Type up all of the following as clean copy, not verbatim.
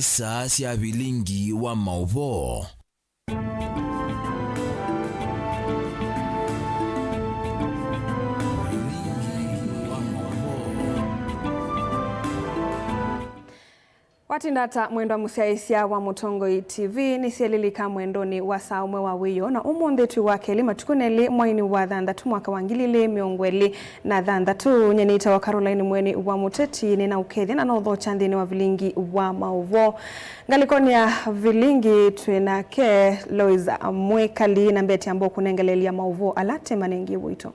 nesa cia bilingi wa mauvo. Watindata mwendo musiaisia wa Mutongoi TV ni sielilika mwendoni wa saumwe wa wiyo na umondetu wake lima tukuneli mwaini wa dhandatu mwaka wangilile miongweli na dhandatu nyenita wa Caroline mweni wa muteti nina ukethia na nodho chandini wa vilingi wa mauvo. Ngalikonia vilingi tuenake Loiza Mwekali na mbeti ambo kunengelelia mauvo alate manengi wito.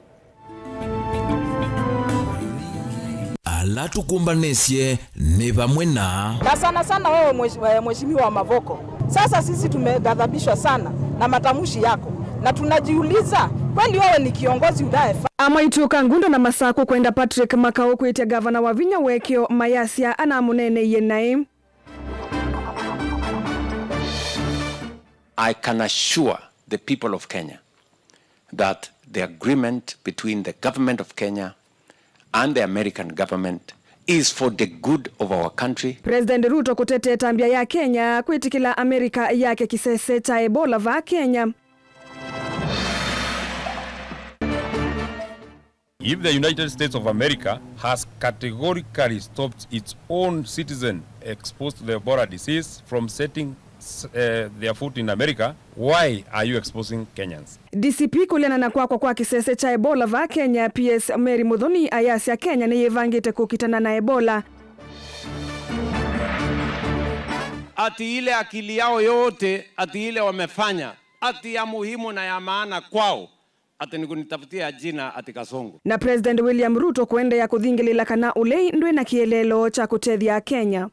Alatu kumbanesie ni pamwena. Na sana wewe mheshimiwa Mavoko. Sasa sisi tumegadhabishwa sana na matamushi yako. Na tunajiuliza kweli wewe ni kiongozi unayefaa. Amaituka ngundo na masaku kwenda Patrick Makau kuitia gavana wa Vinya Wekio Mayasia anamunene yenai. I can assure the people of Kenya that the agreement between the government of Kenya and the American government is for the good of our country. President Ruto kutete tambia ya Kenya kuitikila Amerika yake kisese cha Ebola va Kenya. If the United States of America has categorically stopped its own citizen exposed to the Ebola disease from setting their foot in America, why are you exposing Kenyans? DCP kuliana na kwa kisese cha Ebola va Kenya, PS Mary Muthoni ayasya Kenya ni yevangite kukitana na Ebola. Ati ile akili yao yote, ati ile wamefanya, ati ya muhimu na ya maana kwao, ati nikunitafutia jina ati Kasongo. Na President William Ruto kuende ya kuthingilila kana ulei ndwe na kielelo cha kutethia Kenya.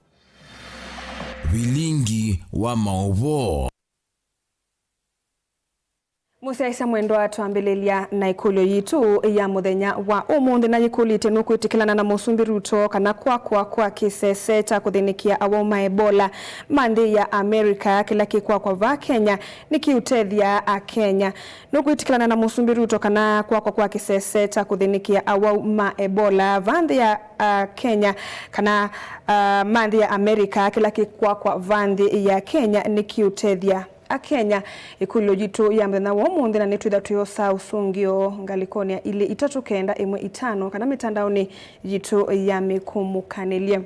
Bilingi wa mauvo. Musiaisa mwendo atuambelelia na ikulu yitu ya muthenya wa umundi na ikulu itenu kuitikilana na Musumbi Ruto kana kwa kisese cha kuthinikia awoma Ebola mandi ya Amerika kila kikwa va Kenya nikiutethia a Kenya nukuitikilana na Musumbi Ruto kana kwa kisese cha kuthinikia awoma Ebola vandi ya Kenya kana mandi ya Amerika kila kikwa vandi ya Kenya nikiutethia a Kenya ikulu jitu ya mthenya wa umundi na nitu ithatu sa usungio ngalikonia ile 395 kana mitandaoni jitu ya mikumukanelia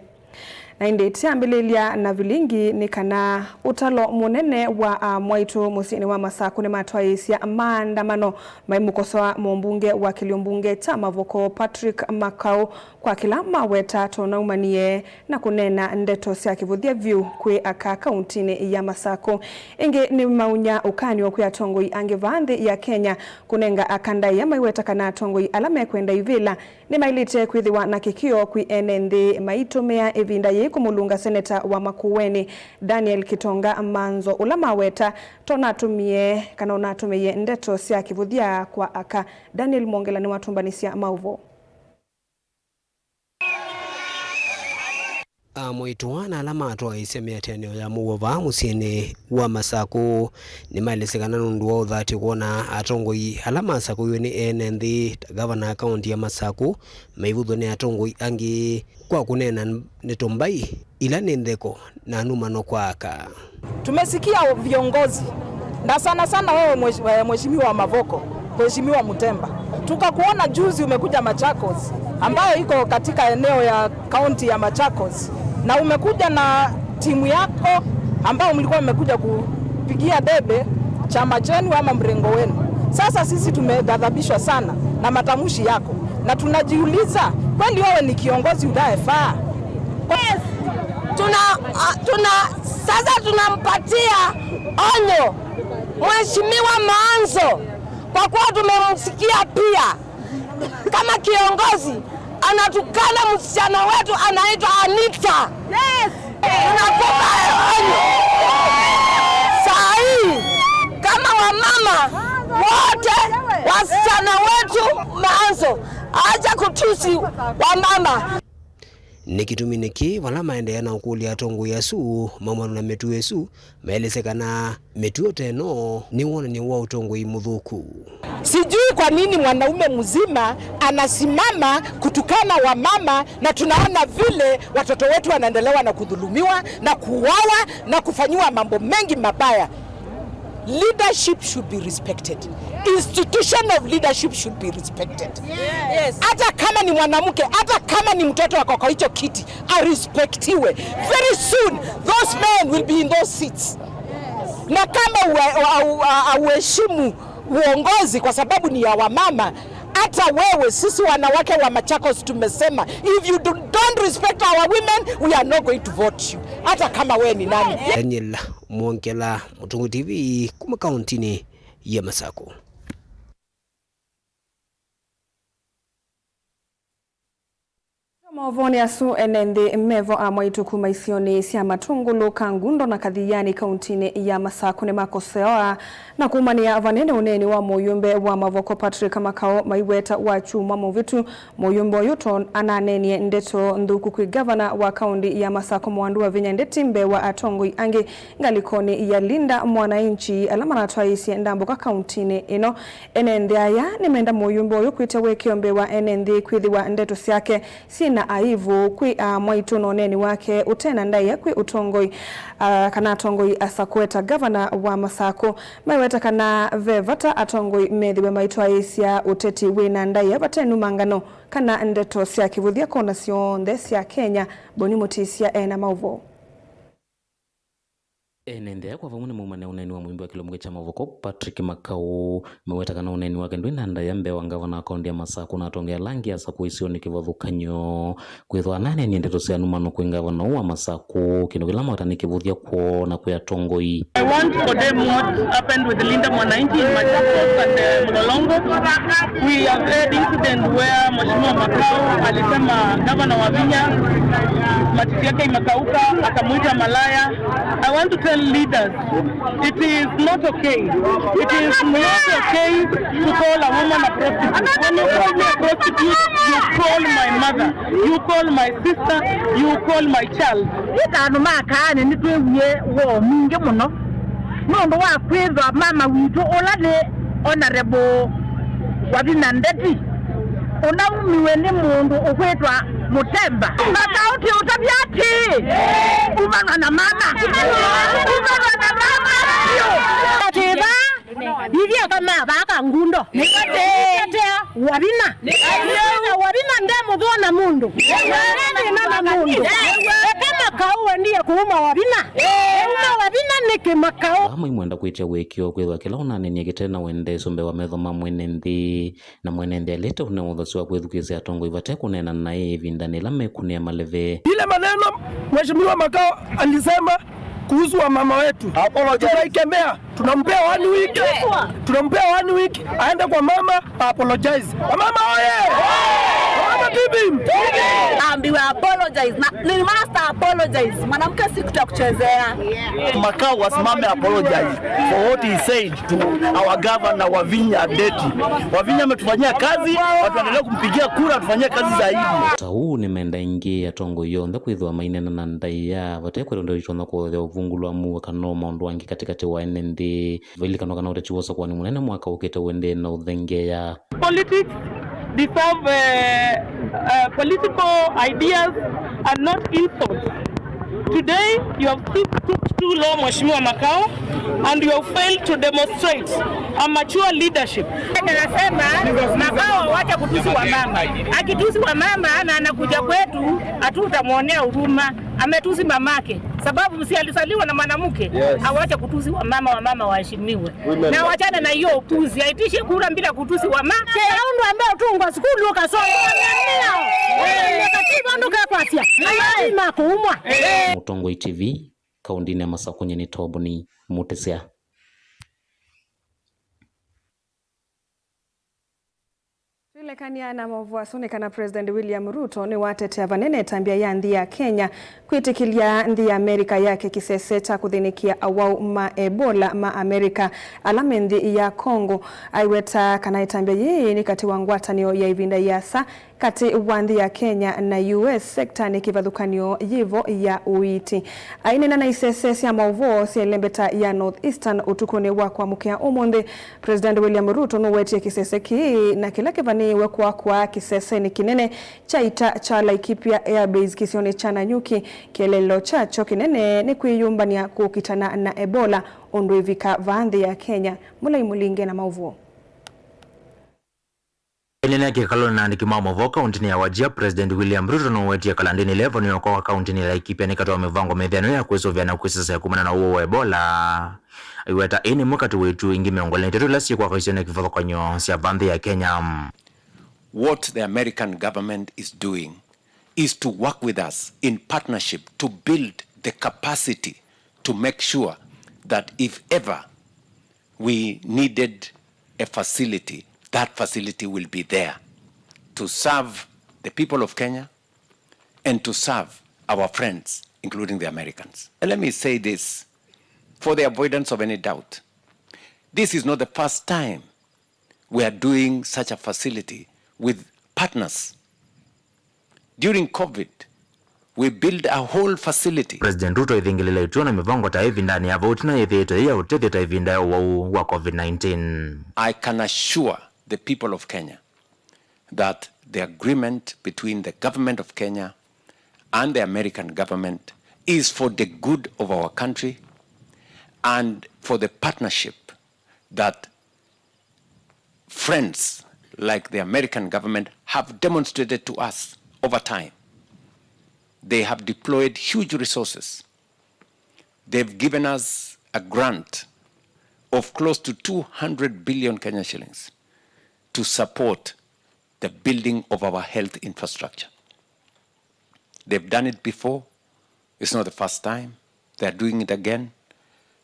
na indete ambelelia na vilingi ni kana utalo munene wa mwaitu musini wa masaku ni matwaisia maandamano maimukosoa mumbunge wa Kiliombunge cha Mavoko Patrick Makau kwa kila maweta tona umanie na kunena ndeto cia kivuthia view kwe aka kauntini ya Masaku inge ni maunya ukani wa kuya Tongoi angevande ya Kenya kunenga akanda ya maiweta kana Tongoi alame kwenda ivila ni mailite kwithiwa na kikio kwi NND maitomea evinda kumulunga seneta wa Makueni Daniel Kitonga Manzo ulama weta tona atumie kana unatumie ndeto cia kivuthia kwa aka Daniel Mongela ni watumbanisia mauvo. Moituana alama atwa isemea teneo ya muwova musini wa Masaku ni malisikana nundu wa uthati kuona Atongoi alama Masaku ni NND governor county ya Masaku maivutho ni Atongoi angi kwa kunena nitombai ila nendeko na numano kwa aka. Tumesikia viongozi na sana wewe mheshimiwa Mavoko, mheshimiwa Mutemba. Tukakuona juzi umekuja Machakos ambayo iko katika eneo ya county ya Machakos na umekuja na timu yako ambao mlikuwa mmekuja kupigia debe chama chenu ama mrengo wenu. Sasa sisi tumegadhabishwa sana na matamushi yako na tunajiuliza kweli wewe ni kiongozi unayefaa? Yes. Sasa tunampatia onyo Mheshimiwa Manzo kwa kuwa tumemsikia pia kama kiongozi anatukana msichana wetu anaitwa Anita. Yes. Tunakupa onyo. Sahi kama wamama wote wasichana wetu Manzo acha kutusi wamama. ni kitumi niki wala maendelea na ukulia tongo yasu mamano na metu yesu maelesekana metu teno ni wona ni wa utongo imudhuku. Sijui kwa nini mwanaume mzima anasimama kutukana wa mama, na tunaona vile watoto wetu wanaendelewa na kudhulumiwa na kuuawa na kufanyiwa mambo mengi mabaya. Leadership should be respected. Institution of leadership should be respected. Yes. Hata kama ni mwanamke, hata kama ni mtoto wako kwa hicho kiti, arespectiwe. Very soon those men will be in those seats. Na kama uheshimu uongozi kwa sababu ni ya wamama, hata wewe, sisi wanawake wa Machakos tumesema, if you don't respect our women, we are not going to vote you. Hata kama wewe ni nani. Daniel Mwongela, Mutungu TV, kuma kauntini ya Masako. Maovoni asu enende mevo amwaitu kumaisioni siya matungulu kangundo na kadhiyani kauntini ya Masako ne makoseoa na kumania vanene uneni wa moyumbe wa mavoko Patrick Makao maiweta wa chuma movitu moyumbo yuto ananenie ndeto nduku kui governor wa kaundi ya Masako mwandu wa vinya ndetimbe wa atongoi ange ngalikoni ya linda mwananchi alamana twaisi ndambo kwa kauntini ino enende aya nimenda moyumbo yukuite wekiombe wa enende kuidhi wa ndeto siake sina aivu kwi mwaitu noneni wake utena ndaya kwi utongoi kana atongoi asakweta governor wa Masako maiweta kana vevata atongoi methiwe maitu aisia uteti wina ndaya batenu mangano kana ndeto sia kivuthia kona sionthe sia Kenya Boni Mutisia ena mauvo. Enende kwa vamune mumane uneni wa mwimbi wa kilomuge cha mavoko Patrick Makao meweta kana uneni wake ndwina ndaya mbewa ngavana kaundi ya Masako na atongea langi ya saku isioni kivothukanyo kwithwa nane ni ndeto sia numano kwi ngavana wa Masako kino kilama watani kivuthia kuona kuya tongoi. I want to condemn what happened with Linda Mwananchi in Machakos and Mlolongo. We have had incident where Mheshimiwa Makao alisema gavana wa Vinya matiti yake imakauka akamuita malaya. I want to tell leaders, it is not okay. It is not okay to call a woman a prostitute. When you call me a prostitute, you call my mother, you call my sister, you call my child. Itanu makane nitwewe wo mingi muno. Mundu wa kwithwa mama witu olale honorable Wabina Ndeti. Unaumiwe ni mundu ukwitwa Mutemba. Makauti utabyati. Umana na mama. Umana na mama. Atiba. Hivyo kama baka ngundo. Nikate Wabina. Wabina ndemu dhona mundu. Nana mundu. Kama kauwe ndiye kuuma Wabina. Uma Wabina niki Makao. Kama imwenda kuitia wekio kwithwa kila unanenie gitena wende sombe wa methoma mwenenthi na mwenenthi alete unewothosiwa kwithukizia atongo ivate kunena naye ivindani la mekunia maleve. Ile maneno Mheshimiwa Makao alisema kuhusu wa mama wetu tunaikemea, tunampea 1 week, tunampea 1 week aende kwa mama apologize. Mama oye! Mama tibi! Ambiwa apologize. Ni master apologize. Mwanamke si kutakuchezea. Makao wasimame apologize for what he said to our governor Wavinya Ndeti. Wavinya ametufanyia kazi, watu endelee kumpigia kura tufanyie kazi zaidi. Tau ni menda ingi ya tongo yonthe kwithwa mainena na ndaya vatekwe ndo ichona kwa uvungulwa mu kana maundu wangi katikati wa enende vili kana utachiwosa kwa ni munene mwaka ukete wende na uthengea. Politics deserve political ideas and not insults. Today you have stooped too low, Mheshimiwa Makao, and you have failed to demonstrate a mature leadership. Nasema Makao wacha kutusi wa mama. Akitusi wa mama na anakuja kwetu hatutamuonea huruma. Ametusi mamake sababu msi alisaliwa na mwanamke. Awache kutusi wa mama waheshimiwe. Na wachane na hiyo upuzi. Aitishe kura bila kutusi wa mama. Aundu ambao tungwa skulu kasoma. Katiba ndo kapatia. Ayai makuumwa. Mutongo TV kaundini ya Masako nyeni Boni Mutisia. Lekania na mavua sonekana President William Ruto ni watetea vanene tambia ya nthi ya Kenya kwitikilia nthi ya Amerika yake kiseseta kuthinikia awau ma Ebola ma Amerika alame nthi ya Congo aiweta kana itambia yeye ni kati wa ngwatanio ya ivinda yasa kati wa nthi ya Kenya na US sekta ni kivathukanio yivo ya uiti ainena na isesesi ya mauvo sielembeta ya Northeastern utukune wa kwa mukia umundi President William Ruto nuwetie kiseseki na kila kivani wekwa kwa kiseseni kinene chaita cha Laikipia Airbase kisione cha Nanyuki kielelo chacho kinene ni kuiyumbania kukitana na Ebola ondoivika vaandhi ya Kenya Mulai Mulinge na mauvuo. Enene kikalo na ndikimamo voka untini ya wajia President William Ruto nuwetia kalandini levo ni kwa kauntini Laikipia nikatoa mivango medhiano ya kuesovya na kuisasa ya kumana na uo wa Ebola. Iweta ini mwakati wetu ingi miongole nititula siya kwa kaisione kifadho kanyo siya vaandhi ya Kenya. What the American government is doing is to work with us in partnership to build the capacity to make sure that if ever we needed a facility, that facility will be there to serve the people of Kenya and to serve our friends, including the Americans. And let me say this for the avoidance of any doubt. This is not the first time we are doing such a facility with partners. During COVID, we built a whole facility. President Ruto ithingilile ituona mivango taivi ndani ya voti na ithieto ya utethia taivi ndayo wa COVID-19. I can assure the people of Kenya that the agreement between the government of Kenya and the American government is for the good of our country and for the partnership that friends like the American government have demonstrated to us over time. They have deployed huge resources. They've given us a grant of close to 200 billion Kenya shillings to support the building of our health infrastructure. They've done it before. It's not the first time. They're doing it again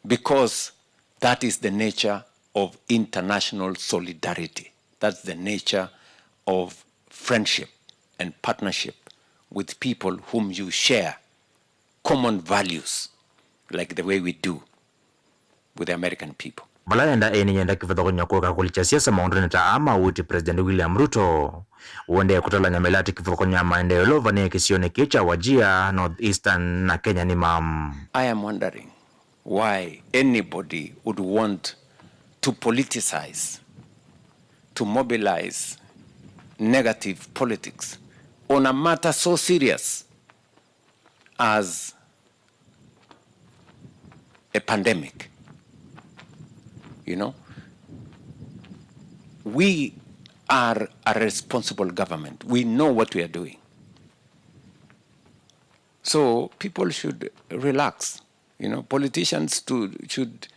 because that is the nature of international solidarity. That's the nature of friendship and partnership with people whom you share common values like the way we do with the American people. Balanda eni yenda kifadha kunya kwa kulicha siasa maundani ta ama uti President William Ruto uende kutala nyamelati kifadha kunya maendeleo lova ni kisione kicha wajia Northeastern na Kenya ni mam. I am wondering why anybody would want to politicize, to mobilize negative politics on a matter so serious as a pandemic. You know, we are a responsible government. We know what we are doing. So people should relax. You know, politicians should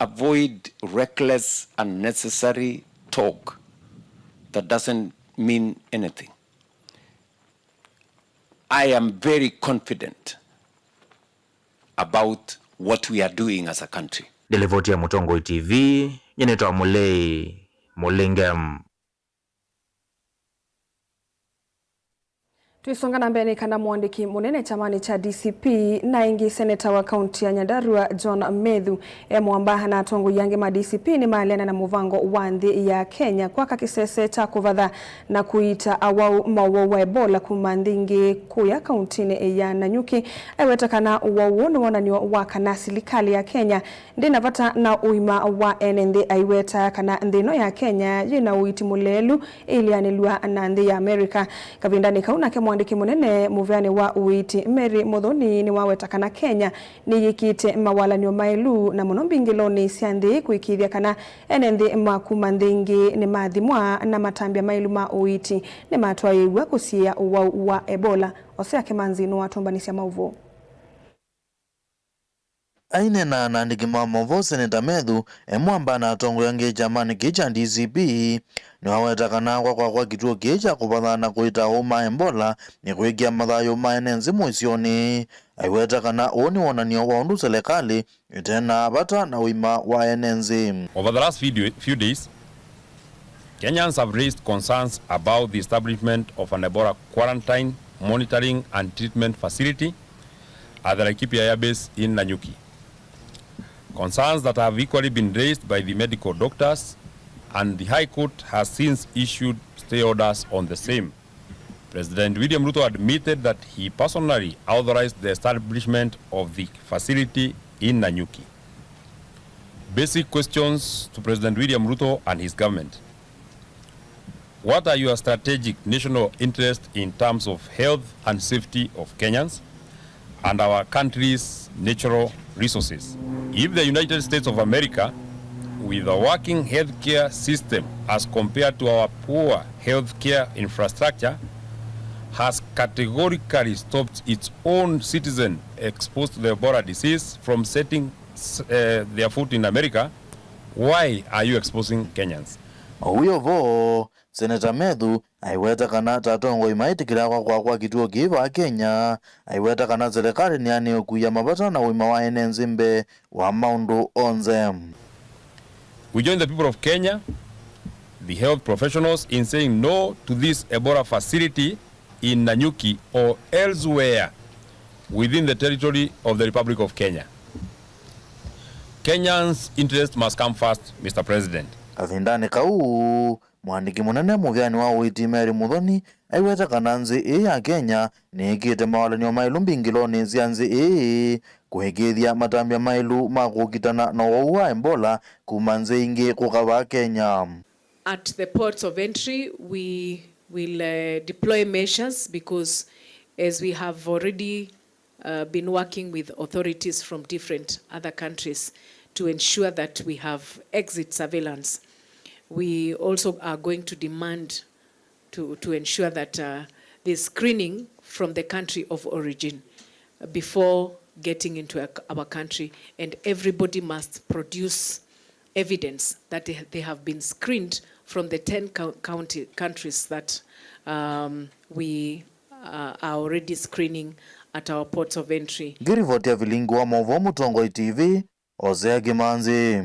avoid reckless, unnecessary talk that doesn't mean anything. I am very confident about what we are doing as a country. Delevotia Mutongo TV, nyenetwa Mulei Mulingem. Tuisongana mbele kana mwandiki munene chamani cha DCP na ingi seneta wa kaunti ya Nyandarua John Methu mwambaha na tongo yange ma DCP ni maaliana na muvango wa nthi ya Kenya kwa kakisese cha kuvadha na kuita awau mawo wa Ebola kumandingi kuya kaunti ya Nanyuki aiwetakana wawuno wananyo wa kana serikali ya Kenya ndina vata na uima wa NND aiweta kana ndino ya Kenya yina uiti mulelu ili anilua na nthi ya Amerika kavindani kauna mwandiki munene muvyane wa uiti Mary Muthoni ni wawetakana Kenya ni yikite mawalanyo mailu na munombingiloni sianthi kuikithia kana enenthi makumandingi ni mathimwa na matambia mailu ma uiti ni matwaiwa kusia wa Ebola osea Kimanzi no watombanisia mauvo. Aine na nandiki mamovo Seneta Methu mwamba na tongo yange jamani kicha DCP ni wawetakana kwa kituo kicha kupathana kuita uma Ebola ni kuikia mathayo maenenzi mwisioni aiwetakana oni wonanio wa undu serikali itena bata na uima wa enenzi. Over the last few days, Kenyans have raised concerns about the establishment of an Ebola quarantine, monitoring and treatment facility at the Laikipia Air Base in Nanyuki. Concerns that have equally been raised by the medical doctors, and the High Court has since issued stay orders on the same. President William Ruto admitted that he personally authorized the establishment of the facility in Nanyuki. Basic questions to President William Ruto and his government. What are your strategic national interests in terms of health and safety of Kenyans and our country's natural resources? If the United States of America, with a working healthcare system as compared to our poor healthcare infrastructure, has categorically stopped its own citizens exposed to the Ebola disease from setting their foot in America, why are you exposing Kenyans? Owiyovo Senator Medhu aiweta kana tatongo imaitikira kwa kituo kiva Kenya aiweta kana serikali ni ani okuya mabata na wima wa enenzimbe wa maundu onze. We join the people of Kenya, the health professionals, in saying no to this Ebola facility in Nanyuki or elsewhere within the territory of the Republic of Kenya. Kenyans' interest must come first, Mr. President. Kavindani kau mwandiki munene muvyani wa Witi Mary Muthoni aiweta kana nzi ya Kenya ni ikite mawalani wa mailu mbingiloni cia nzi kuhikithia matambia mailu magukitana na wa Ebola kuma nzi ingi kukava Kenya. At the ports of entry, we will deploy measures because as we have already been working with authorities from different other countries to ensure that we have exit surveillance. We also are going to demand to ensure that there's screening from the country of origin before getting into our country, and everybody must produce evidence that they have been screened from the 10 countries that we are already screening at our ports of entry. Girivotia vilingu wa Movo Mutongo TV, Ozea Gimanzi.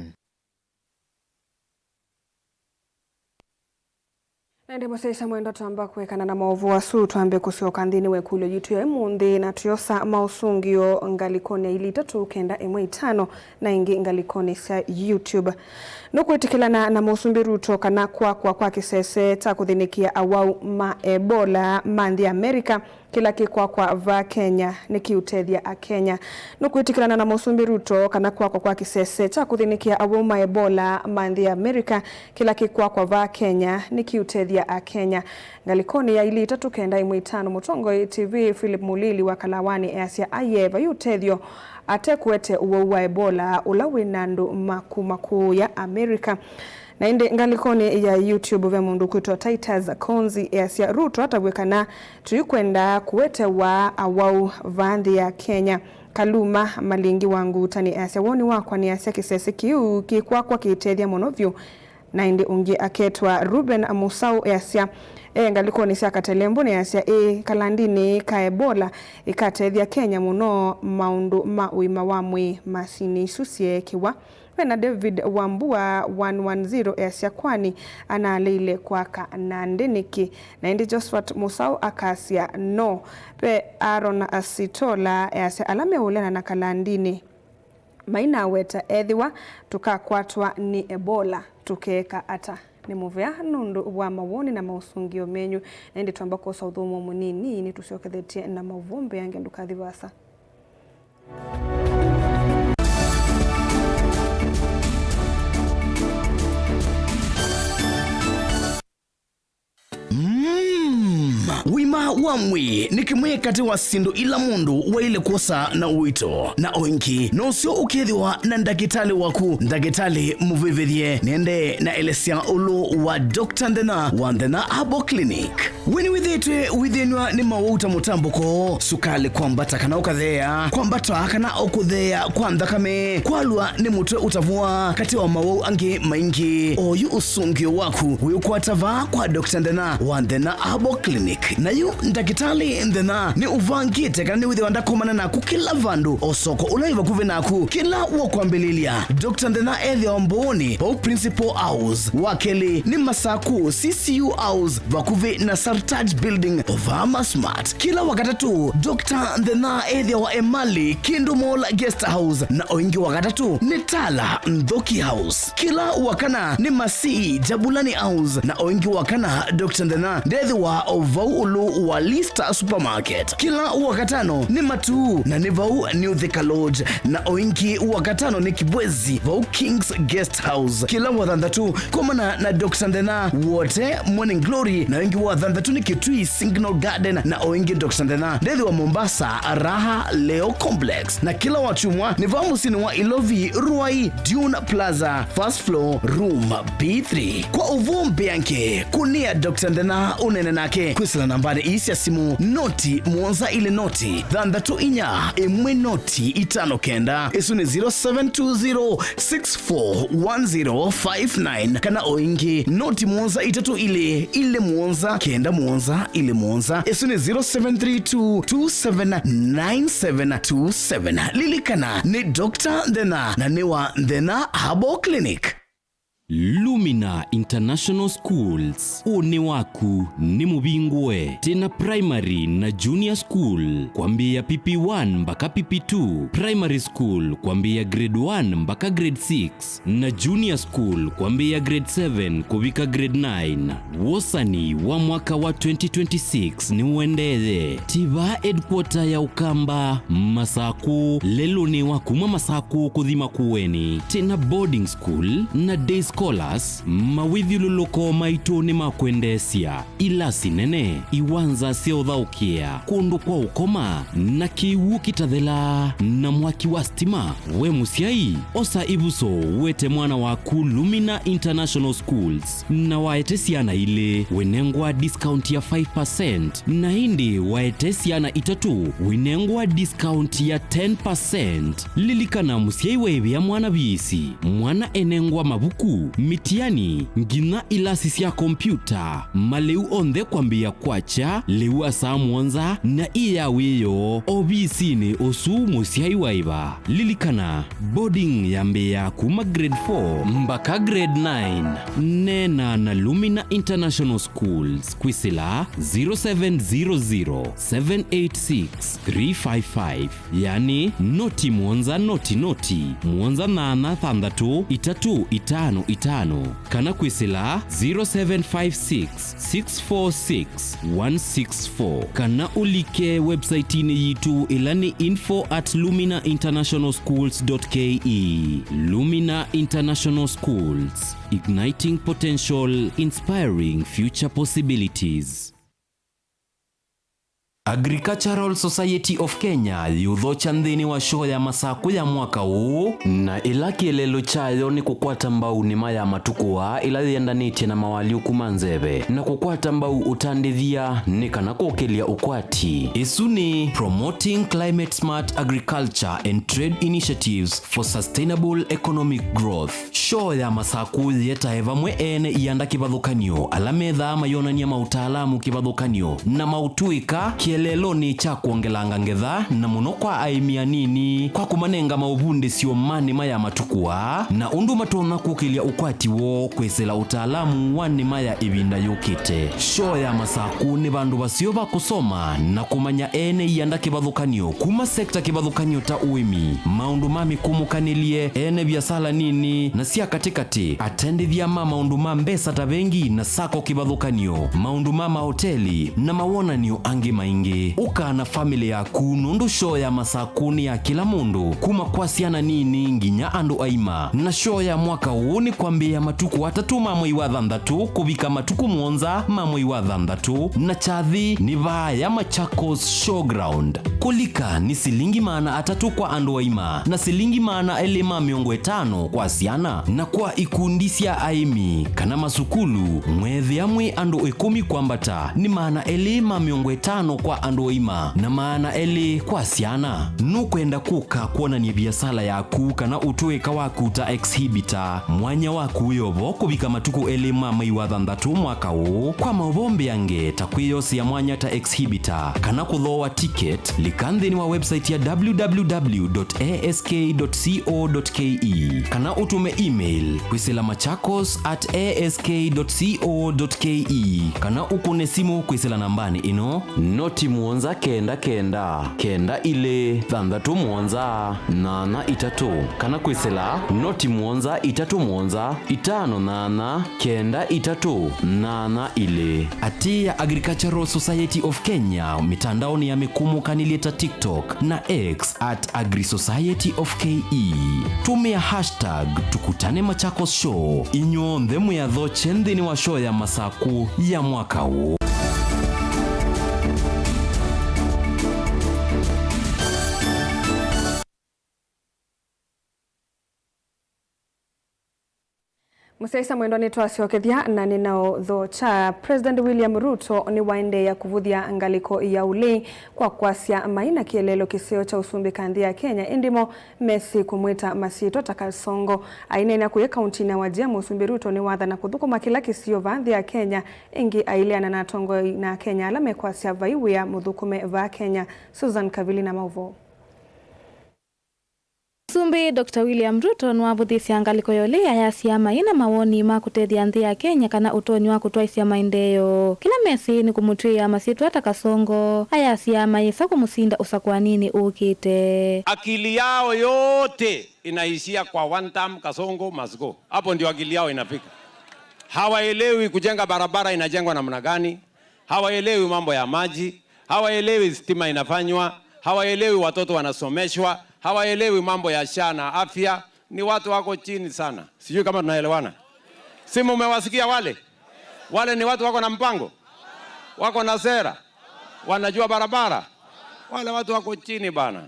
Nende mwaseisa mwendo tuamba kuwekana na maovu wa suu tuambe kusioka ndini wekulo jitu ya imundi na tuyosa mausungio ngalikone ili tatu kenda M5 na ingi ngalikone sa YouTube. Nuku itikilana na mausumbi Ruto kana kwa kisese takudhinikia awau ma Ebola mandi Amerika kila kwa va Kenya nikiutethia a Kenya. Nuku itikilana na mausumbi Ruto kana kwa kisese takudhinikia awau ma Ebola mandi Amerika kila kwa va Kenya nikiutethia a Kenya. Ngalikoni ya ili tatu kenda M5 Mutongo TV Philip Mulili wa Kalawani Asia ayeva yutethio atekuete uwa Ebola ulawi nandu maku ya Amerika. Na inde ngalikoni ya YouTube ve mundu kuitwa Titus Konzi Asia Ruto atawekana tuyikwenda kuwete wa awau vandi ya Kenya. Kaluma Malingi wangu tani Asia woni wakwa ni Asia kisese kiu kwa kitethia monovyo na inde ungi aketwa Ruben Musau Asia ngalikoni sia katelembo ni Asia kalandini ka Ebola ikatethia Kenya muno maundu mauima wamwe masini susie kiwa na David Wambua 110 Asia kwani analile kwaka na ndeniki na indi Josephat Musau akasia no pe Aaron Asitola Asia alame ulena na kalandini maina weta edhiwa tukakwatwa ni Ebola tukeka ata ni muvea nundu wa mawoni na mausungio menyu na indi tuambako saudhumu munini ni tusiokethetie na mavumbe yange ndukadhivasa. Wima wamwi nikimwe kati wa sindu ila mundu wa ile kosa na uito na oinki no sio ukethiwa na ndagitali waku ndagitali muvivithie nende na elesia ulu wa Dr. Ndena wa Ndena Herbal Clinic wini withenwa ni mawuta mutambuko sukali kwambata kana ukathea kwambata kana okuthea kwa ndakame kwalwa ni mutwe utavua kati wa mawau angi maingi oyu usungio waku wiukwatava kwa Dr. Ndena wa Ndena Herbal Clinic nayo ndagitali nthena ni uvangite kana ni withiwa ndakumana naku kila vandu osoko ulaiva kuve naku kila wokwambililia. Dr. Nthena ethia mboni o Principal House wakeli ni Masaku CCU House vakuve na Sartaj Building Ovama Smart. Kila wakatatu Dr. Nthena ethia wa Emali Kindu Mall Guest House na oingi wakatatu ni Tala Mdhoki House. Kila wakana ni Masi Jabulani House na oingi wakana Dr. Nthena ndethi wa Ovaulu wa Lista Supermarket. Kila wakatano ni Matu na ni Vau New Thika Lodge na oingi wakatano ni Kibwezi Vau Kings Guest House. Kila wathandatu komana na Dr. Nthena wote Morning Glory na oingi wathandatu ni Kitui Signal Garden na oingi Dr. Nthena ndethi wa Mombasa Raha Leo Complex. Na kila wachumwa ni Vau musini wa Ilovi Ruai Dune Plaza First Floor Room B3. Kwa uvumbi yanke kunia Dr. Nthena unene nake kwisila nambari isi ya simu noti muonza ile noti thandatu inya imwe noti itano kenda isu ni 0720641059 kana oingi noti muonza itatu ile muonza kenda muonza ile muonza isu ni 0732279727. Lilikana ni Dr. Nthena na niwa Nthena Herbal Clinic. Lumina International Schools, une waku ni mubingwe tena primary na junior school kwambia PP1 mpaka PP2, primary school kwambia grade 1 mpaka grade 6 na junior school kwambia grade 7 kubika grade 9. Wosani wa mwaka wa 2026 ni uendele tiba headquarter ya Ukamba Masaku lelo ni wakuma Masaku kuthima kuweni tena boarding school na day scholars mawithiululuko maito ni makwendesia ila sinene iwanza seothaukia kundu kwa ukoma na kiwu kitathela na mwaki wa stima. We musiai osa ibuso wete mwana waku Lumina International Schools na waete siana ile wenengwa discount ya 5% na hindi waete siana itatu wenengwa discount ya 10%. Lilikana musiai wewe ya mwana bisi mwana enengwa mabuku mitiani ngina ilasi sia kompyuta maleu ondhe kwambia kwacha leu asa muonza na iya weyo obisi ni osu musiai waiba. Lilikana boarding yambea kuma grade 4 mpaka grade 9 nena na Lumina International Schools kwisila 0700786355 yani noti muonza noti muonza nana thandatu itatu itano kana kwisila 0756646164 kana ulike website ni yitu ilani info@luminainternationalschools.ke. Lumina International Schools, igniting potential, inspiring future possibilities. Agricultural Society of Kenya yudhocha nthini wa show ya Masaku ya mwaka huu na ila kielelo chayo ni kukwata mbau ni maya matukuwa ila yendanite na mawali ukumanzebe na kukwata mbau utandithia ni kana kukelia ukwati. Isu ni Promoting Climate Smart Agriculture and Trade Initiatives for Sustainable Economic Growth. Show ya Masaku yeta eva mwe ene ianda kibadhukanyo alametha mayonania mautaalamu kibadhukanyo na mautuika lelo ni cha kuongelanga ngetha na muno kwa aimia nini kwa kumanenga mauvundi sio mani maya matukuwa na undu matona kukilia ukwati wo kwesela utaalamu wani maya ibinda yukite. Show ya Masaku ni bandu basio bakusoma na kumanya ene yanda kibadhukanyo kuma sekta kibadhukanyo ta uimi maundu mami kumukanilie ene biasala nini na sia katikati atendithia mama undu mambesa tabengi na sako kibadhukanyo maundu mama hoteli na mawona niyo angi maingi uka na familia yaku nundu show ya Masaku ni ya kila mundu kuma kwasiana nini nginya andu aima na show ya mwaka huu ni kwambia matuku atatu mamwe wa thandatu kubika matuku muonza mamwe wa thandatu na chathi ni vaya Machakos Showground. Kulika ni silingi maana atatu kwa andu aima na silingi maana elema miongo 5 kwa siana na kwa ikundisia aimi kana masukulu mwezi amwe andu 10 kwambata ni maana elema miongo 5 kwa kwa andoima na maana eli kwa siana nukwenda kuka kuona ni biasala yaku kana utuika waku ta exhibitor mwanya waku yobo kubika matuku eli mama iwathandatu mwaka huu kwa mauvombe yange takwiyosi ya mwanya ta exhibitor kana kuthoa ticket likanthini wa website ya www.ask.co.ke kana utume email kwisila machakos@ask.co.ke kana ukune simu kwisila nambani ino noti muonza kenda kenda kenda ile thandatu muonza nana itatu kana kwisila noti muonza itatu muonza itano nana kenda itatu nana ile ati ya Agricultural Society of Kenya mitandaoni ya mikumu kanileta TikTok na X @AgriSocietyOfKE. Tumia hashtag tukutane Machakos Show inyo ndhemu ya dhoche ndhini wa show ya masaku ya mwaka huu. Musaisa mwendoni twasiokethia na ninao thocha President William Ruto ni waende ya kuvuthia ngaliko ya uli kwa kwasia maina kielelo kisio cha usumbi kanthi ya Kenya indimo Messi kumwita Masito Takasongo ainena kuye kaunti na Wajia. Musumbi Ruto ni watha na kuthukuma kila kisio vanthi ya Kenya ingi ailiana na tongo na Kenya alame kwasia vaiwi ya muthukume va Kenya. Susan Kavili na mauvo. Musumbi Dr. William Ruto nwavuthisia ngaliko yole ayasia maina mawoni ma kutethia nthi ya Kenya kana utonyi wa kutwaisia maendeleo. Kila Messi ni kumutwia Masito Takasongo ayasia maisa kumusinda usakwanini ukite. Akili yao yote inaishia kwa one term Kasongo must go. Hapo ndio akili yao inafika. Hawaelewi kujenga barabara inajengwa namna gani. Hawaelewi mambo ya maji. Hawaelewi stima inafanywa. Hawaelewi watoto wanasomeshwa. Hawaelewi mambo ya SHA na afya. Ni watu wako chini sana. Sijui kama tunaelewana. Simu umewasikia wale? Wale ni watu wako na mpango. Wako na sera. Wanajua barabara. Wale watu wako chini bana.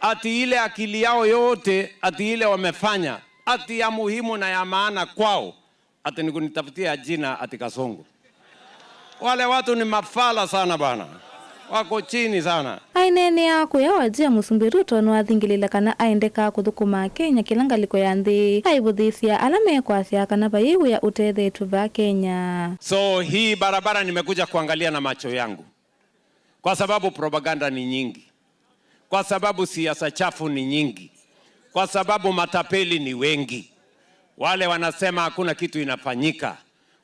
Ati ile akili yao yote, ati ile wamefanya, ati ya muhimu na ya maana kwao, ati ni kunitafutia jina ati Kasongo. Wale watu ni mafala sana bana. Wako chini sana. Ainene ya kuya Wajia Musumbi Ruto nwathingilila kana aendeka kuthukuma Kenya kilangaliko ya nthi aivuthisia alame kwasia kana vaiwu ya utethetu va Kenya. So hii barabara nimekuja kuangalia na macho yangu. Kwa sababu propaganda ni nyingi. Kwa sababu siasa chafu ni nyingi. Kwa sababu matapeli ni wengi. Wale wanasema hakuna kitu inafanyika.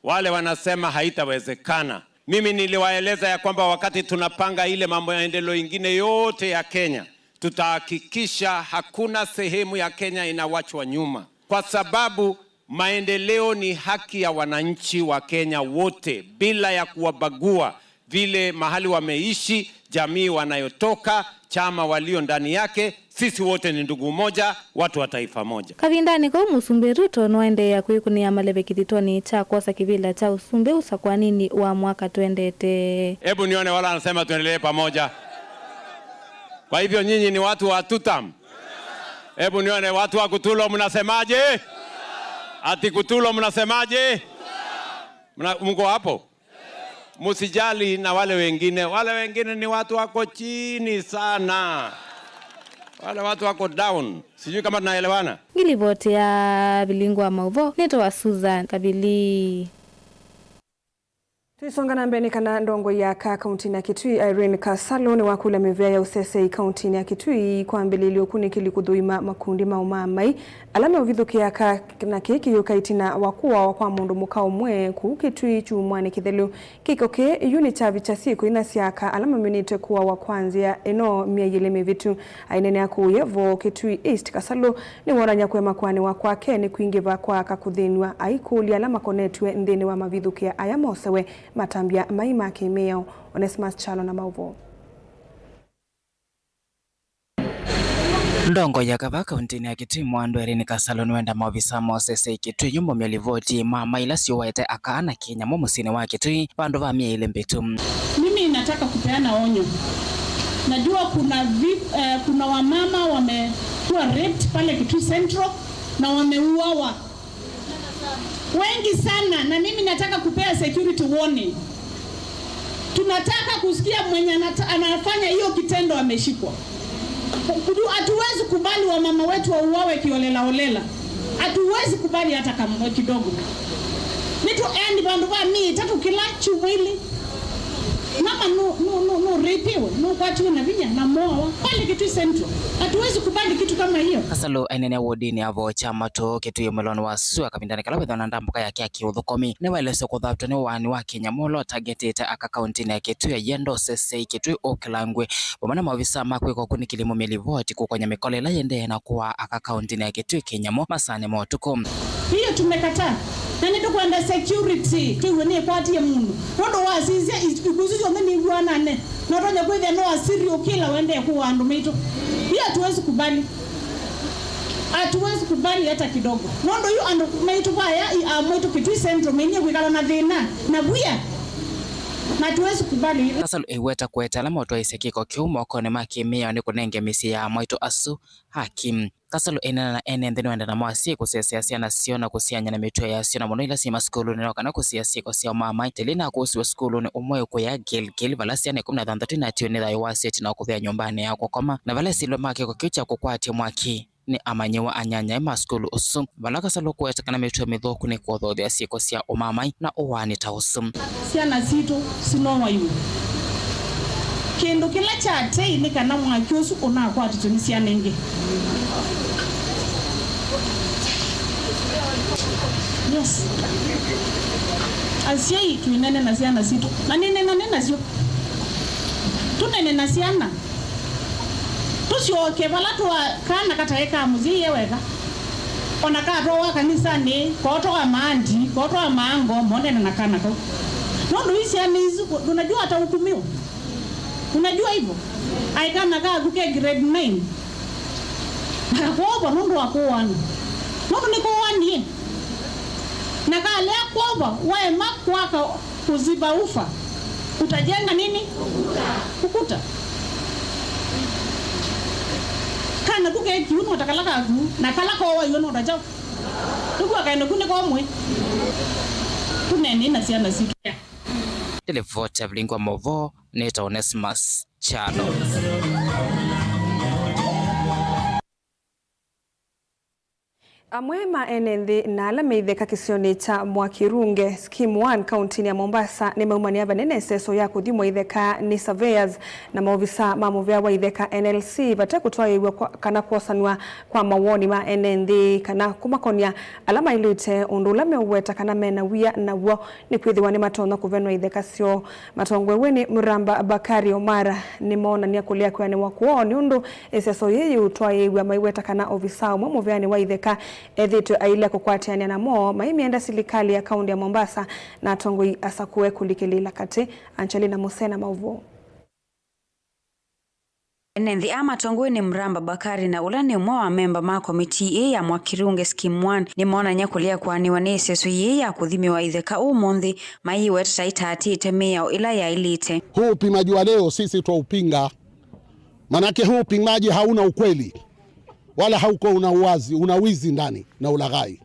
Wale wanasema haitawezekana. Mimi niliwaeleza ya kwamba wakati tunapanga ile mambo ya maendeleo ingine yote ya Kenya, tutahakikisha hakuna sehemu ya Kenya inawachwa nyuma. Kwa sababu maendeleo ni haki ya wananchi wa Kenya wote bila ya kuwabagua vile mahali wameishi, jamii wanayotoka, chama walio ndani yake. Sisi wote ni ndugu moja, watu wa taifa moja. Kavindani ko Musumbi Ruto noende ya kuikunia malebe kititoni cha kosa kivila cha usumbe usakwanini wa mwaka twendete. Hebu nione wala anasema tuendelee pamoja. Kwa hivyo nyinyi ni watu wa tutam. Hebu nione watu wa Kutulo mnasemaje? Ati Kutulo mnasemaje? Mko hapo? Musijali na wale wengine. Wale wengine ni watu wako chini sana. Wale watu wako down. Sijui kama tunaelewana. Ngilivoti ya bilingwa mauvo neto wa Susan Kabili. Tuisonga na mbeni kana ndongo ya kaunti na Kitui Irene Kasalo ni wakula mivea ya usese kaunti na Kitui kwa mbele iliyokuni kilikudhuima makundi maumamai alame uvidhuki ya na keki yukaitina wakuwa wakwa mundu mukao mwe ku Kitui chumwane kithelu kikoke unita vichasiku inasiaka alame minite kuwa wakwanzia eno miayeleme vitu ainene ya kuyevo Kitui East. Kasalo ni waranya kwema kwani wakwake ni kuingiva kwa kakudhinwa aikuli alama konetwe ndeni wa mavidhuki ya ayamosewe matambia maima kimeo. Onesimus Chalo na mauvo. Ndongo ya kava kaunti ya Kitui mwandu Irene Kasalo nwenda maofisa mosese Kitui yumbo myalivoti mama ila sio waete akaana Kenya musini wa Kitui bandu va mia ile mbetu. Mimi nataka kupeana onyo. Najua kuna wamama wamekuwa raped pale Kitui Central na wameuawa wengi sana, na mimi nataka kupea security warning. Tunataka kusikia mwenye anafanya hiyo kitendo ameshikwa. Hatuwezi kubali wamama wetu wauawe kiolela. Hatuwezi kubali hata kama kidogo. Nitu endi bandu ba mi tatu kila chumwili. Mama no repiwe, no kwatu na vinya na moa. Pale kitu central. Hatuwezi kubali kitu kama hiyo. Kasalo enene wodini avo chama to kitu yemelon wasu akabindane kala wethona ndambuka yake akiuthukomi ne weleso kuthabto ne wani wa Kenya molo targetete aka county na kitu ya yendo sese kitu okilangwe bomana mavisa makwe ko kuni kilimo melivoti kukonya mikole la yende na kwa aka county na kitu Kenya mo masane mo tukom. Hiyo tumekataa. Nani tukwenda security kiwene kwati ya mundu rodo wasizia ikuzizo ngani bwana ne notonya kwethe no asirio kila wende kwa andu mito hiyo hatuwezi kubali hata kidogo nondo yu andu mito baya mito kitu centro menye kwikala na thina na buya na tuwezi kubali. Kasalo iweta kweta la moto isekiko kiumo kone makimia ni kunenge misi ya moito asu hakim. Kasalo enana enende wenda na mwasi kusiasia na siona kusianya na mitu ya siona mono ila sima skulu ni wakana kusiasia kusia mama telina kusiwa skulu ni umoyo kwa gil valasia ni kumna dhandati na tiyo nida yuwasi tina kuvya nyumbani ya kukoma na valesi ilo maki kukiucha kukwati mwaki ni amanyewa anyanya ima skulu usum valaka salo kuweta kana mitu ya midhoku ni kwa dhodhi ya siko siya umamai na uwani ta usum siana zito sinoma yu kendo kila chate ni kana mwaki usu kwa tutuni siya nenge. Yes. Asiai tuinene na siana zito na nene na nena zio tunene na siana tusioke balatuwa kana kataeka muzi yeweka onakatoa kanisani kotoa maandi kotoa maango mondena na kana kwa nondo hisi anizi unajua atahukumiwa unajua hivyo aikana kaa kuke grade 9 akakoba nondo wakoani nondo niko wani na kale akoba wae makwaka kuziba ufa utajenga nini ukuta kana kuke kiuno utakalaka ku na kala ko wa yono dajo tukwa kaino kune ko mwe tunene na siana situ Televote Lingwa Movo Neta Onesimus Chalo. Amwema enenthi na alameitheka kisioni cha Mwakirunge Scheme 1 kaunti ya Mombasa ni maumania banene seso ya kuthimwa itheka ni surveyors na maofisa mamovya wa itheka NLC bata kutoa iwe kana kuosanwa kwa mawoni ma enenthi kana kumakonia alama ilite undula meweta kana mena wia na wo ni kwithiwa ni matona kuvenwa itheka sio matongwe weni Muramba Bakari Omara ni mona ni akulia kwa ni wakuo ni undu seso yeyi utoa iwe maiweta kana ofisa mamovya ni wa itheka ethitu aile kukwatiania na mo maimienda serikali ya kaunti ya Mombasa na tongoi asakuwe kulikilila kati Angelina Musena mauvo. Enenthi ama tongwe ni Muramba Bakari na ula ni mwa wa memba ma komiti ya Mwakirunge Scheme 1 ni mona nyakulia kwa ni waneseso ye ya kuthimiwa itheka umonthi maiwe tataitati itemea ila ya ilite. Huu upimaji wa leo sisi tuupinga, manake huu upimaji hauna ukweli wala hauko una uwazi, una wizi ndani na ulaghai.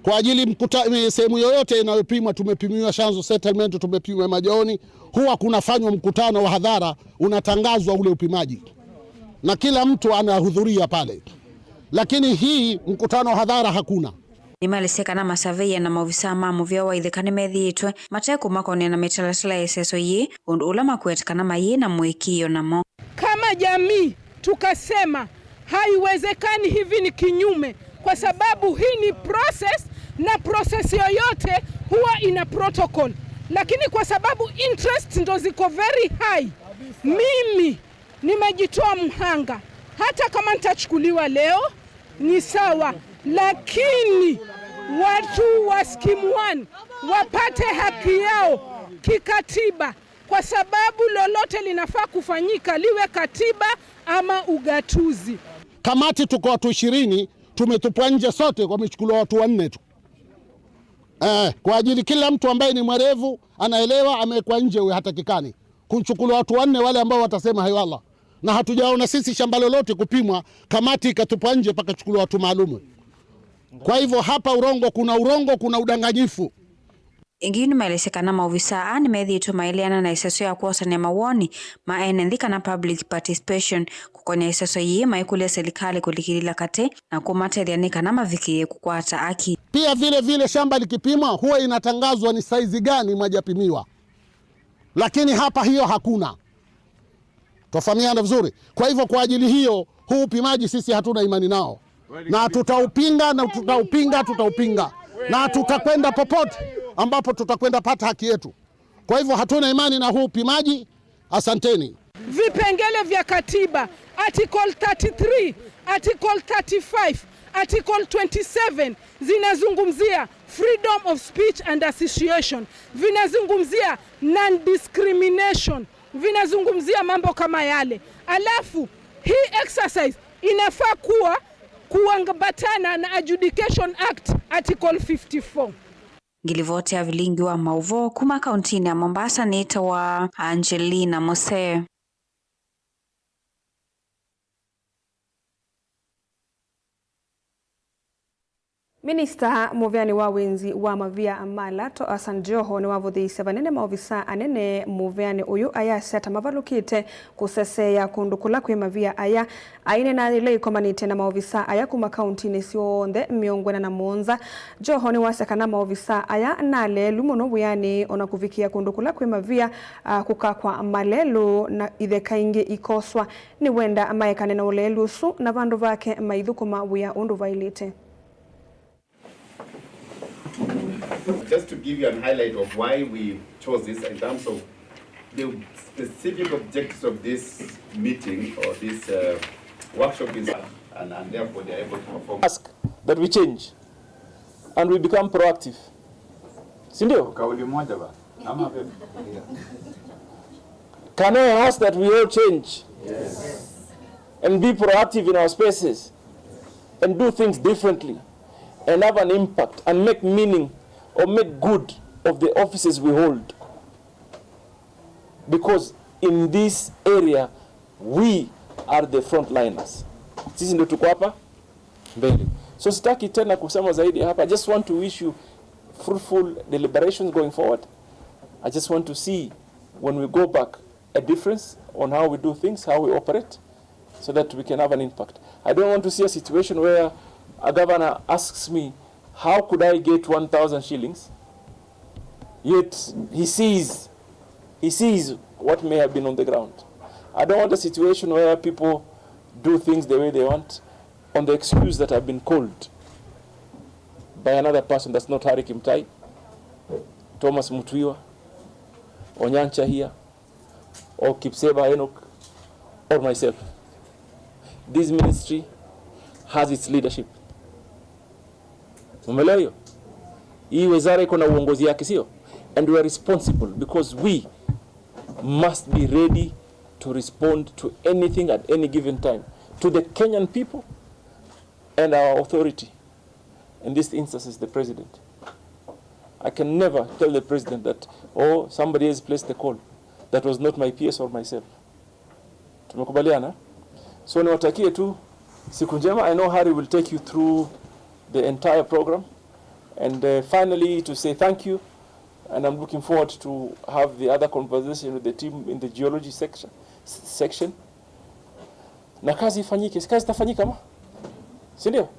Kwa ajili sehemu yoyote inayopimwa, tumepimiwa Shanzu Settlement, tumepimiwa Majoni, huwa kunafanywa mkutano wa hadhara, unatangazwa ule upimaji na kila mtu anahudhuria pale, lakini hii mkutano wa hadhara hakuna. Nimaliseka na masaveya na maofisa mamu vya wa itheka nimethiitwe mateku makone na metalatala eseso ye undu ulama kwetekana maye na mwekio namo. Kama jamii tukasema haiwezekani, hivi ni kinyume, kwa sababu hii ni process na process yoyote huwa ina protocol, lakini kwa sababu interest ndo ziko very high, mimi nimejitoa mhanga. Hata kama nitachukuliwa leo ni sawa, lakini watu wa Scheme 1 wapate haki yao kikatiba, kwa sababu lolote linafaa kufanyika liwe katiba ama ugatuzi. Kamati tuko watu 20, tumetupwa nje sote, kwa michukulo watu 4 tu. Kwa ajili kila mtu ambaye ni mwerevu anaelewa amekuwa nje, huyo hatakikani kumchukulo watu 4 wale ambao watasema hayallah. Na hatujaona sisi shamba lolote kupimwa, kamati ikatupwa nje paka chukulo watu maalumu. Kwa hivyo hapa urongo, kuna udanganyifu. ingini maelesekana maofisa ani methitwo mailiana na iseso ya kuosania mawoni maenenthi kana public participation kukonia iseso yi maikulia serikali kulikilila kate na kumatethia ni kana mavikie kukwata aki. Pia vile shamba likipimwa huwa inatangazwa ni saizi gani mwajapimiwa, lakini hapa hiyo hakuna. Tofahamiana vizuri. Kwa hivyo kwa ajili hiyo huu upimaji sisi hatuna imani nao, na tutaupinga na tutakwenda popote ambapo tutakwenda pata haki yetu. Kwa hivyo hatuna imani na huu upimaji. Asanteni. Vipengele vya katiba article 33, article 35, article 27 zinazungumzia freedom of speech and association, vinazungumzia non-discrimination, vinazungumzia mambo kama yale. Alafu hii exercise inafaa kuambatana na Adjudication Act article 54. Ngilivote ya vilingi wa Mauvo kuma kauntini ya Mombasa nita wa Angelina Mose. Minista muvyani wa wenzi wa mavia amala to Hassan Joho ni wavuthiisya vanene maofisa anene muvyani uyu ayaseta mavalukite kuseseya kundu kula kwi mavia aya aine na ile ikomanite na maofisa aya kuma kauntini sionthe miongwena na monza. Joho ni wasekana maofisa aya na lelu muno buyani ona kuvikia kundu kula kwi mavia kukakwa malelu na itheka ingi ikoswa ni wenda maekane na ulelu su na vandu vake maithukuma buya undu vailite. Just to give you a highlight of why we chose this in terms of the specific objectives of this meeting or this workshop is, and therefore they are able to perform. Ask that we change and we become proactive. Sindio? Kauli moja ba. Can I ask that we all change? Yes. And be proactive in our spaces and do things differently and have an impact and make meaning or make good of the offices we hold. Because in this area, we are the frontliners. Sisi ndio tuko hapa mbele. So sitaki tena kusema zaidi hapa. I just want to wish you fruitful deliberations going forward. I just want to see when we go back a difference on how we do things, how we operate, so that we can have an impact. I don't want to see a situation where a governor asks me, how could I get 1,000 shillings? Yet he sees what may have been on the ground. I don't want a situation where people do things the way they want on the excuse that I've been called by another person that's not Harry Kimtai, Thomas Mutwiwa, or Nyancha here, or Kipseba Enoch, or myself. This ministry has its leadership. Umeelewa hiyo? Hii wizara iko na uongozi yake, sio? And we are responsible because we must be ready to respond to anything at any given time to the Kenyan people and our authority. In this instance is the president. I can never tell the president that, oh, somebody has placed the call. That was not my PS or myself. Tumekubaliana? So niwatakie tu siku njema. I know Harry will take you through the entire program, and finally to say thank you, and I'm looking forward to have the other conversation with the team in the geology section. Na kazi ifanyike, kazi itafanyika ma? Si ndio?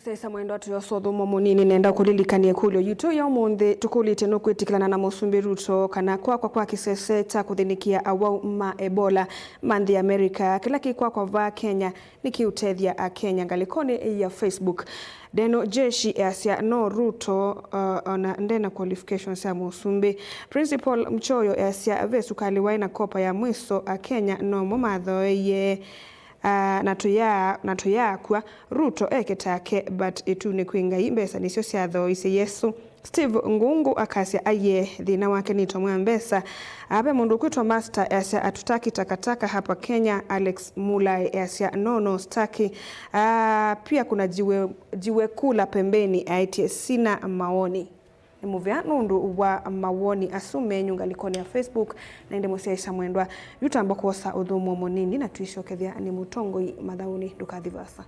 Sasa mwendo watu yosothumo munini nenda kulilikania kulyo yitu ya umuthi tukulite no kwitikilana na Musumbi Ruto kana kwa kisese cha kuthinikia awau ma Ebola manthi America kila kikwa va Kenya nikiutethia a Kenya ngalikoni ya Facebook deno jeshi asia no Ruto ona ndena qualifications ya Musumbi principal mchoyo asia vesukali waina kopa ya mwiso a Kenya no mumatho ye natuya kwa Ruto eketake but itune kwinga imbesa nisio siatho ise Yesu. Steve Ngungu akasia aye thina wake ni tomwa mbesa abe mundu kwitwa master asia atutaki takataka hapa Kenya. Alex Mulai asia no staki pia kuna jiwe kula pembeni aitie sina maoni. imuvea nundu wa mawoni asume nyungalikoni ya Facebook na inde musia isa mwendwa yutambo kosa udhumu monini na tuishokethia ni mutongoi madhauni dukathivasa.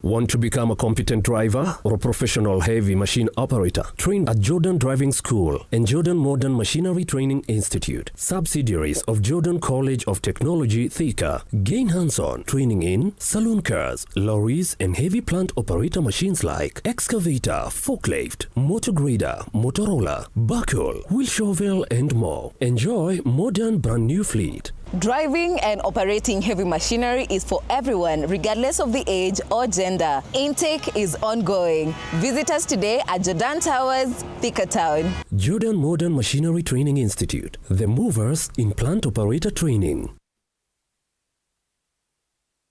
Want to become a competent driver or a professional heavy machine operator? Trained at Jordan Driving School and Jordan Modern Machinery Training Institute, subsidiaries of Jordan College of Technology, Thika. Gain hands-on training in saloon cars, lorries, and heavy plant operator machines like excavator, forklift, motor grader, Motorola, backhoe, wheel shovel, and more. Enjoy modern brand new fleet. Driving and operating heavy machinery is for everyone, regardless of the age or gender. Intake is ongoing. Visit us today at Jordan Towers, Thika Town. Jordan Modern Machinery Training Institute, the movers in plant operator training.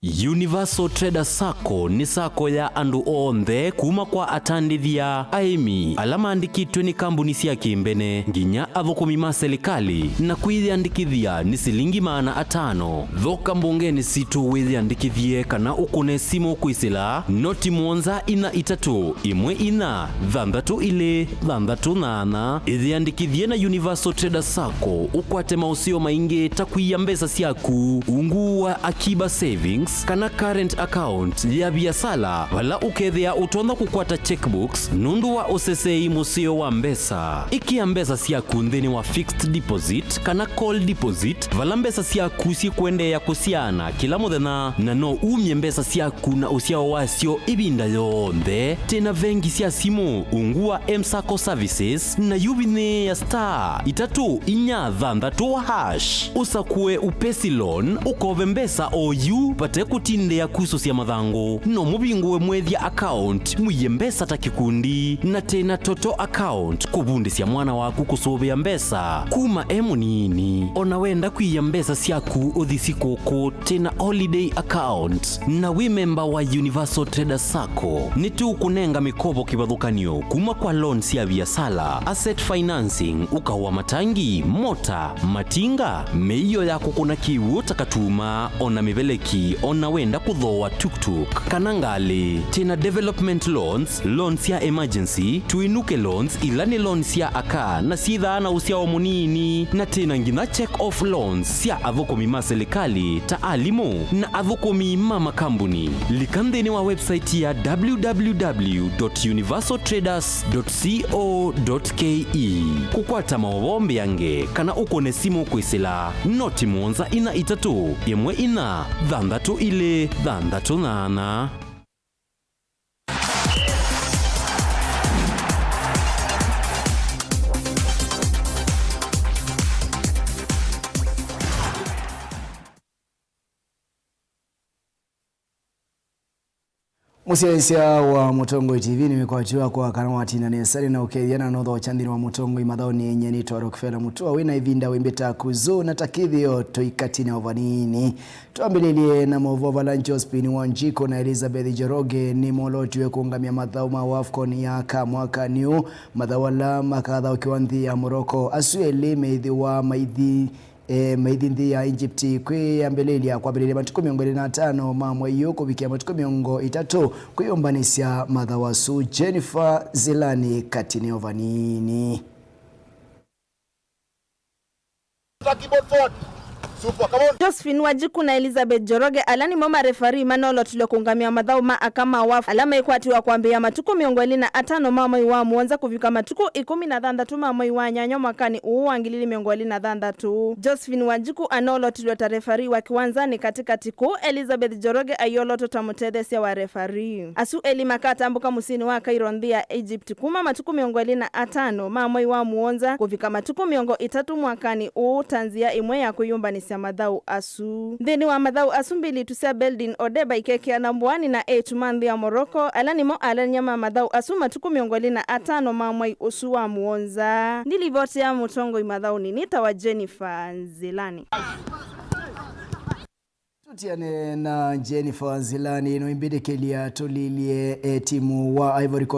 Universal Trader Sacco ni sako ya andu onthe kuma kwa atandithia aimi alama andikitwe ni kambuni cia kimbene nginya athukumi ma serikali na kwithiandikithia ni silingi maana 5 thoka mbungeni situ withiandikithie kana ukune simu kwisila noti mwonza ina 3 imwe ina 6 ithiandikithie na Universal Trader Sacco ukwate mausio maingi takwiya mbesa ciaku ungu wa akiba savings kana current account ya biasala wala ukethia utonda kukwata checkbooks nundu wa osesei musio wa mbesa ikia mbesa ciaku nthini wa fixed deposit kana call deposit wala mbesa ciaku si kuendea kusiana kila muthenya na no umye mbesa ciaku na usiao wasio ibinda yonthe tena vengi cia simu ungu wa M-Sacco services na yubine ya star 3 usakue upesi loan ukove mbesa oyu pate kutinde ya kuso cia mathango no mubinguwe mwethia account muiye mbesa ta kikundi na tena toto account kubundi cia mwana waku kusovea mbesa kuma emunini ona wenda kuiya mbesa ciaku uthisi koko tena holiday account na we member wa Universal Trader Sacco ni tu kunenga mikopo kibathukanio kuma kwa loan cia biasala asset financing ukawa matangi mota matinga meiyo yako kuna kiwu takatuma ona mibeleki ona wenda kuthoa tuk-tuk kana ngali tena development loans ya emergency tuinuke loans ilani loans ya aka na sithana usiao munini na tena ngina check off loans ya athukumi ma serikali ta alimu na athukumi ma makambuni likandeni wa website ya www.universaltraders.co.ke kukwata mawombe yange kana ukone simu kwisila noti mwonza ina 3 imwe ina 6 Musiaisia wa Mutongo TV nimekwatiwa kwa kanawati na nesari na ukethiana na utho chandiri wa Mutongo imathoni yenye nitwa Rockefeller Mutua wina ivinda wimbita kuzo na takithio toikati na ovanini tuambililie na movova la Josephine Wanjiko na Elizabeth Joroge ni molotiwe kuungamia mathau ma WAFCON ya mwaka new mathawala makadha ukiwanthi ya Morocco asueli meithi wa maithi maithindi ya Egypt kwiyambelelia kwambelelia matuko 25 mamwe iyo kubikia matuko 30 kuyombanisya mathawasu Jennifer Zilani katini ovanini. Josephine Wanjiku na Elizabeth Joroge alani mama refari manolo tuliokungamia madhau akama wafu alama ikwatiwa kwambia matuko 25 mama iwa muanza kufika matuko 16 mama iwa nyanyo makani uwangilili 23. Josephine Wanjiku anolo tuliota refari wa kiwanzani katika tiku Elizabeth Joroge ayolo totamutethesia wa refari asu eli makata ambuka musini wa kairondhia Egypt kuma matuko 25 mama iwa muanza kufika matuko 3 mwakani tanzia imwe ya kuyumba ni cia mathau asu thini wa mathau asu mbili tusia Beldin Odeba ikekea na mbwani na 8 manthi ya Morocco alanimo alanyama mathau asu matuko 25 mamwai usu wa muonza nilivoti ya Mutongo imathau ni nita wa Jennifer Zilani. Tutiane na Jennifer Zilani no imbidekelia tulilie timu wa Ivory Coast